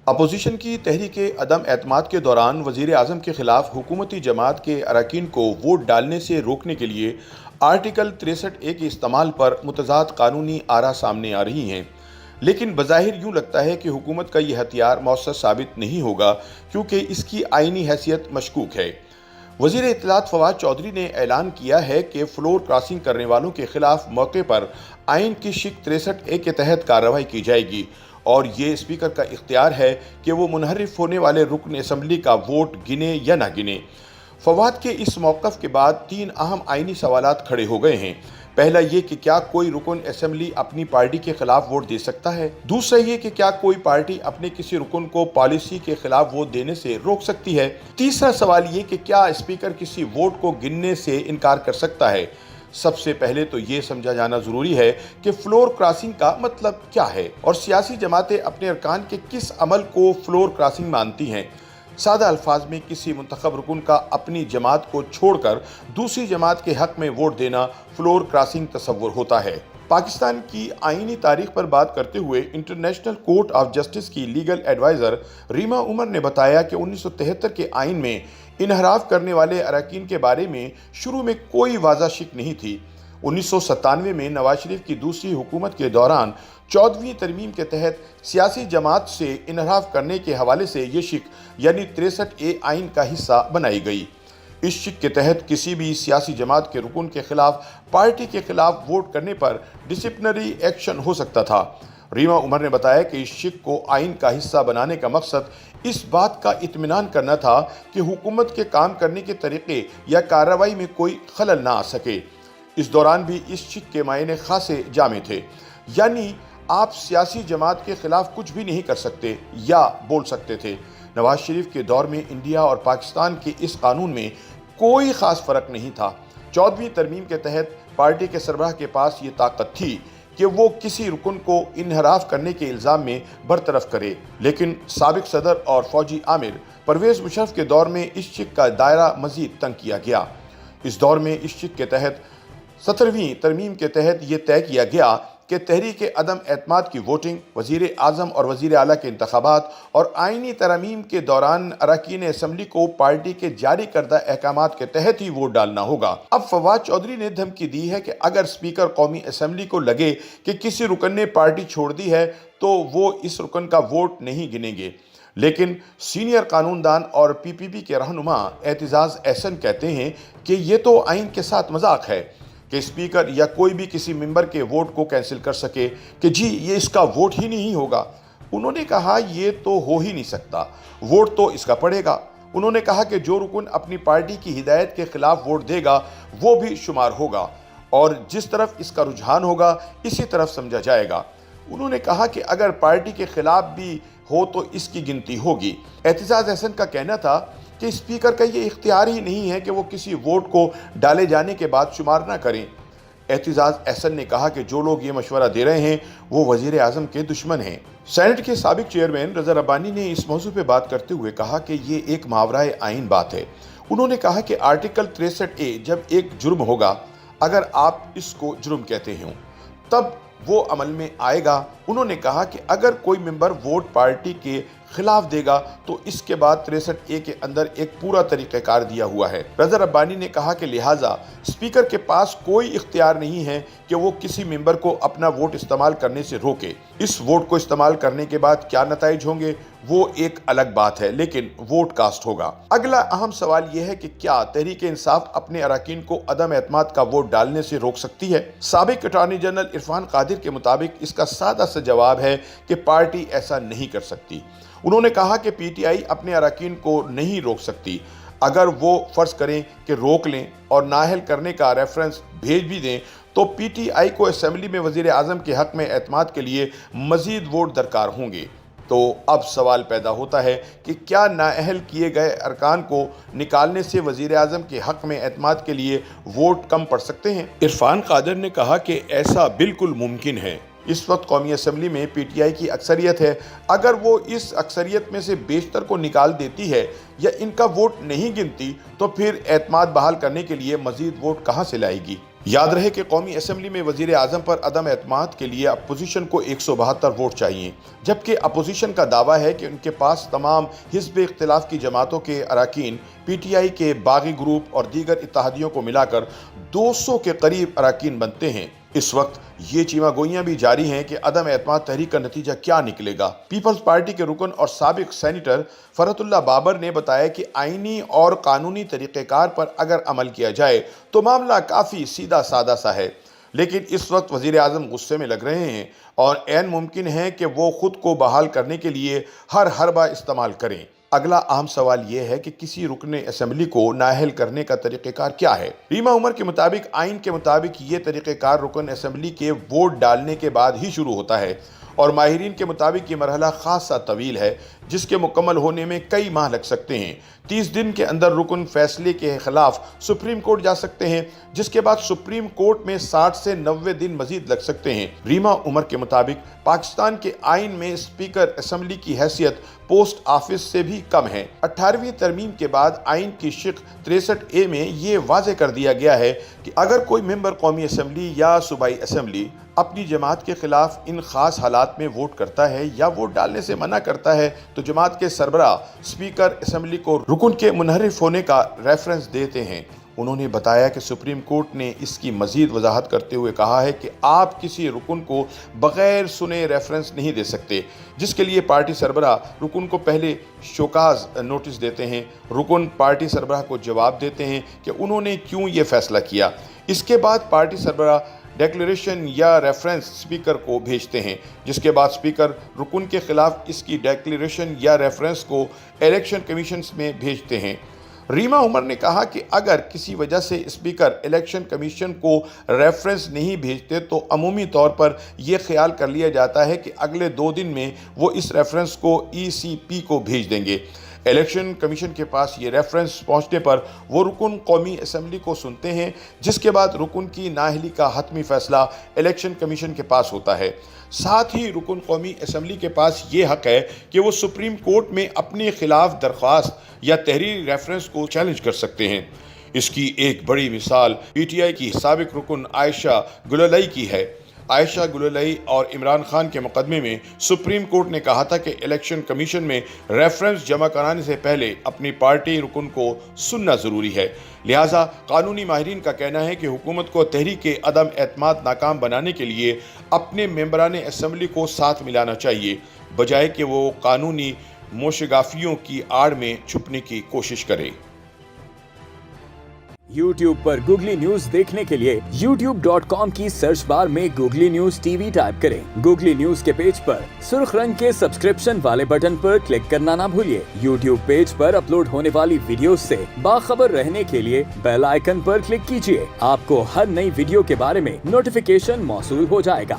Opposition کی تحریک عدم اعتماد کے دوران وزیر اعظم کے خلاف حکومتی جماعت کے اراکین کو ووٹ ڈالنے سے روکنے کے لیے آرٹیکل 63(a) کے استعمال پر متضاد قانونی آرا سامنے آ رہی ہیں، لیکن بظاہر یوں لگتا ہے کہ حکومت کا یہ ہتھیار مؤثر ثابت نہیں ہوگا کیونکہ اس کی آئینی حیثیت مشکوک ہے۔ وزیر اطلاعات فواد چودھری نے اعلان کیا ہے کہ فلور کراسنگ کرنے والوں کے خلاف موقع پر آئین کی شق 63(a) کے تحت کارروائی کی جائے گی اور یہ اسپیکر کا اختیار ہے کہ وہ منحرف ہونے والے رکن اسمبلی کا ووٹ گنے یا نہ گنے۔ فواد کے اس موقف کے بعد 3 اہم آئینی سوالات کھڑے ہو گئے ہیں۔ پہلا یہ کہ کیا کوئی رکن اسمبلی اپنی پارٹی کے خلاف ووٹ دے سکتا ہے؟ دوسرا یہ کہ کیا کوئی پارٹی اپنے کسی رکن کو پالیسی کے خلاف ووٹ دینے سے روک سکتی ہے؟ تیسرا سوال یہ کہ کیا اسپیکر کسی ووٹ کو گننے سے انکار کر سکتا ہے؟ سب سے پہلے تو یہ سمجھا جانا ضروری ہے کہ فلور کراسنگ کا مطلب کیا ہے اور سیاسی جماعتیں اپنے ارکان کے کس عمل کو فلور کراسنگ مانتی ہیں۔ سادہ الفاظ میں کسی منتخب رکن کا اپنی جماعت کو چھوڑ کر دوسری جماعت کے حق میں ووٹ دینا فلور کراسنگ تصور ہوتا ہے۔ پاکستان کی آئینی تاریخ پر بات کرتے ہوئے انٹرنیشنل کورٹ آف جسٹس کی لیگل ایڈوائزر ریما عمر نے بتایا کہ 1973 کے آئین میں انحراف کرنے والے اراکین کے بارے میں شروع میں کوئی واضح شق نہیں تھی۔ 1997 میں نواز شریف کی دوسری حکومت کے دوران 14ویں ترمیم کے تحت سیاسی جماعت سے انحراف کرنے کے حوالے سے یہ شق یعنی 63(a) آئین کا حصہ بنائی گئی۔ اس شق کے تحت کسی بھی سیاسی جماعت کے رکن کے خلاف پارٹی کے خلاف ووٹ کرنے پر ڈسپلنری ایکشن ہو سکتا تھا۔ ریما عمر نے بتایا کہ اس شق کو آئین کا حصہ بنانے کا مقصد اس بات کا اطمینان کرنا تھا کہ حکومت کے کام کرنے کے طریقے یا کارروائی میں کوئی خلل نہ آ سکے۔ اس دوران بھی اس شق کے معنی خاصے جامع تھے، یعنی آپ سیاسی جماعت کے خلاف کچھ بھی نہیں کر سکتے یا بول سکتے تھے۔ نواز شریف کے دور میں انڈیا اور پاکستان کے اس قانون میں کوئی خاص فرق نہیں تھا۔ 14ویں ترمیم کے تحت پارٹی کے سربراہ کے پاس یہ طاقت تھی کہ وہ کسی رکن کو انحراف کرنے کے الزام میں برطرف کرے، لیکن سابق صدر اور فوجی آمر پرویز مشرف کے دور میں اس شق کا دائرہ مزید تنگ کیا گیا۔ اس دور میں اس شق کے تحت 17ویں ترمیم کے تحت یہ طے کیا گیا کہ تحریک عدم اعتماد کی ووٹنگ، وزیر اعظم اور وزیر اعلیٰ کے انتخابات اور آئینی ترامیم کے دوران اراکین اسمبلی کو پارٹی کے جاری کردہ احکامات کے تحت ہی ووٹ ڈالنا ہوگا۔ اب فواد چودھری نے دھمکی دی ہے کہ اگر اسپیکر قومی اسمبلی کو لگے کہ کسی رکن نے پارٹی چھوڑ دی ہے تو وہ اس رکن کا ووٹ نہیں گنیں گے۔ لیکن سینئر قانون دان اور پی پی پی کے رہنما اعتزاز احسن کہتے ہیں کہ یہ تو آئین کے ساتھ مذاق ہے کہ اسپیکر یا کوئی بھی کسی ممبر کے ووٹ کو کینسل کر سکے کہ جی یہ اس کا ووٹ ہی نہیں ہوگا۔ انہوں نے کہا یہ تو ہو ہی نہیں سکتا، ووٹ تو اس کا پڑے گا۔ انہوں نے کہا کہ جو رکن اپنی پارٹی کی ہدایت کے خلاف ووٹ دے گا وہ بھی شمار ہوگا اور جس طرف اس کا رجحان ہوگا اسی طرف سمجھا جائے گا۔ انہوں نے کہا کہ اگر پارٹی کے خلاف بھی ہو تو اس کی گنتی ہوگی۔ اعتزاز احسن کا کہنا تھا کہ اسپیکر کا یہ اختیار ہی نہیں ہے کہ وہ کسی ووٹ کو ڈالے جانے کے بعد شمار نہ کریں۔ اعتزاز احسن نے کہا کہ جو لوگ یہ مشورہ دے رہے ہیں وہ وزیر اعظم کے دشمن ہیں۔ سینٹ کے سابق چیئرمین رضا ربانی نے اس موضوع پہ بات کرتے ہوئے کہا کہ یہ ایک ماورائے آئین بات ہے۔ انہوں نے کہا کہ آرٹیکل 63(a) جب ایک جرم ہوگا، اگر آپ اس کو جرم کہتے ہوں تب وہ عمل میں آئے گا۔ انہوں نے کہا کہ اگر کوئی ممبر ووٹ پارٹی کے خلاف دے گا تو اس کے بعد 63(a) کے اندر ایک پورا طریقہ کار دیا ہوا ہے۔ رضا ربانی نے کہا کہ لہٰذا اسپیکر کے پاس کوئی اختیار نہیں ہے کہ وہ کسی ممبر کو اپنا ووٹ استعمال کرنے سے روکے۔ اس ووٹ کو استعمال کرنے کے بعد کیا نتائج ہوں گے وہ ایک الگ بات ہے، لیکن ووٹ کاسٹ ہوگا۔ اگلا اہم سوال یہ ہے کہ کیا تحریک انصاف اپنے اراکین کو عدم اعتماد کا ووٹ ڈالنے سے روک سکتی ہے؟ سابق اٹارنی جنرل عرفان قادر کے مطابق اس کا سادہ سا جواب ہے کہ پارٹی ایسا نہیں کر سکتی۔ انہوں نے کہا کہ پی ٹی آئی اپنے اراکین کو نہیں روک سکتی۔ اگر وہ فرض کریں کہ روک لیں اور نااہل کرنے کا ریفرنس بھیج بھی دیں تو پی ٹی آئی کو اسمبلی میں وزیر اعظم کے حق میں اعتماد کے لیے مزید ووٹ درکار ہوں گے۔ تو اب سوال پیدا ہوتا ہے کہ کیا نااہل کیے گئے ارکان کو نکالنے سے وزیر اعظم کے حق میں اعتماد کے لیے ووٹ کم پڑ سکتے ہیں؟ عرفان قادر نے کہا کہ ایسا بالکل ممکن ہے۔ اس وقت قومی اسمبلی میں پی ٹی آئی کی اکثریت ہے، اگر وہ اس اکثریت میں سے بیشتر کو نکال دیتی ہے یا ان کا ووٹ نہیں گنتی تو پھر اعتماد بحال کرنے کے لیے مزید ووٹ کہاں سے لائے گی؟ یاد رہے کہ قومی اسمبلی میں وزیر اعظم پر عدم اعتماد کے لیے اپوزیشن کو 172 ووٹ چاہیے، جبکہ اپوزیشن کا دعویٰ ہے کہ ان کے پاس تمام حزب اختلاف کی جماعتوں کے اراکین، پی ٹی آئی کے باغی گروپ اور دیگر اتحادیوں کو ملا کر 200 کے قریب اراکین بنتے ہیں۔ اس وقت یہ چیمہ گوئیاں بھی جاری ہیں کہ عدم اعتماد تحریک کا نتیجہ کیا نکلے گا۔ پیپلز پارٹی کے رکن اور سابق سینیٹر فرحت اللہ بابر نے بتایا کہ آئینی اور قانونی طریقہ کار پر اگر عمل کیا جائے تو معاملہ کافی سیدھا سادہ سا ہے، لیکن اس وقت وزیر اعظم غصے میں لگ رہے ہیں اور عین ممکن ہے کہ وہ خود کو بحال کرنے کے لیے ہر حربہ استعمال کریں۔ اگلا اہم سوال یہ ہے کہ کسی رکن اسمبلی کو نااہل کرنے کا طریقہ کار کیا ہے؟ ریما عمر کے مطابق آئین کے مطابق یہ طریقہ کار رکن اسمبلی کے ووٹ ڈالنے کے بعد ہی شروع ہوتا ہے اور ماہرین کے مطابق یہ مرحلہ خاصا طویل ہے جس کے مکمل ہونے میں کئی ماہ لگ سکتے ہیں۔ 30 دن کے اندر رکن فیصلے کے خلاف سپریم کورٹ جا سکتے ہیں، جس کے بعد سپریم کورٹ میں 60 سے 90 دن مزید لگ سکتے ہیں۔ ریما عمر کے مطابق پاکستان کے آئین میں اسپیکر اسمبلی کی حیثیت پوسٹ آفس سے بھی کم ہے۔ 18ویں ترمیم کے بعد آئین کی شق 63A میں یہ واضح کر دیا گیا ہے کہ اگر کوئی ممبر قومی اسمبلی یا صوبائی اسمبلی اپنی جماعت کے خلاف ان خاص حالات میں ووٹ کرتا ہے یا ووٹ ڈالنے سے منع کرتا ہے تو جماعت کے سربراہ اسپیکر اسمبلی کو رکن کے منحرف ہونے کا ریفرنس دیتے ہیں۔ انہوں نے بتایا کہ سپریم کورٹ نے اس کی مزید وضاحت کرتے ہوئے کہا ہے کہ آپ کسی رکن کو بغیر سنے ریفرنس نہیں دے سکتے، جس کے لیے پارٹی سربراہ رکن کو پہلے شوکاز نوٹس دیتے ہیں۔ رکن پارٹی سربراہ کو جواب دیتے ہیں کہ انہوں نے کیوں یہ فیصلہ کیا۔ اس کے بعد پارٹی سربراہ ڈیکلیریشن یا ریفرنس اسپیکر کو بھیجتے ہیں، جس کے بعد اسپیکر رکن کے خلاف اس کی ڈیکلیریشن یا ریفرنس کو الیکشن کمیشنز میں بھیجتے ہیں۔ ریما عمر نے کہا کہ اگر کسی وجہ سے اسپیکر الیکشن کمیشن کو ریفرنس نہیں بھیجتے تو عمومی طور پر یہ خیال کر لیا جاتا ہے کہ اگلے 2 دن میں وہ اس ریفرنس کو ECP کو بھیج دیں گے۔ الیکشن کمیشن کے پاس یہ ریفرنس پہنچنے پر وہ رکن قومی اسمبلی کو سنتے ہیں، جس کے بعد رکن کی نااہلی کا حتمی فیصلہ الیکشن کمیشن کے پاس ہوتا ہے۔ ساتھ ہی رکن قومی اسمبلی کے پاس یہ حق ہے کہ وہ سپریم کورٹ میں اپنے خلاف درخواست یا تحریری ریفرنس کو چیلنج کر سکتے ہیں۔ اس کی ایک بڑی مثال پی ٹی آئی کی سابق رکن عائشہ گلالئی کی ہے۔ عائشہ گلالئی اور عمران خان کے مقدمے میں سپریم کورٹ نے کہا تھا کہ الیکشن کمیشن میں ریفرنس جمع کرانے سے پہلے اپنی پارٹی رکن کو سننا ضروری ہے۔ لہٰذا قانونی ماہرین کا کہنا ہے کہ حکومت کو تحریک عدم اعتماد ناکام بنانے کے لیے اپنے ممبران اسمبلی کو ساتھ ملانا چاہیے، بجائے کہ وہ قانونی موشگافیوں کی آڑ میں چھپنے کی کوشش کرے۔ YouTube پر گوگلی نیوز دیکھنے کے لیے youtube.com کی سرچ بار میں googly news T V type کریں۔ گوگلی نیوز کے پیج پر سرخ رنگ کے سبسکرپشن والے بٹن پر کلک کرنا نہ بھولیے۔ YouTube پیج پر اپلوڈ ہونے والی ویڈیوز سے باخبر رہنے کے لیے بیل آئیکن پر کلک کیجیے۔ آپ کو ہر نئی ویڈیو کے بارے میں نوٹیفیکیشن موصول ہو جائے گا۔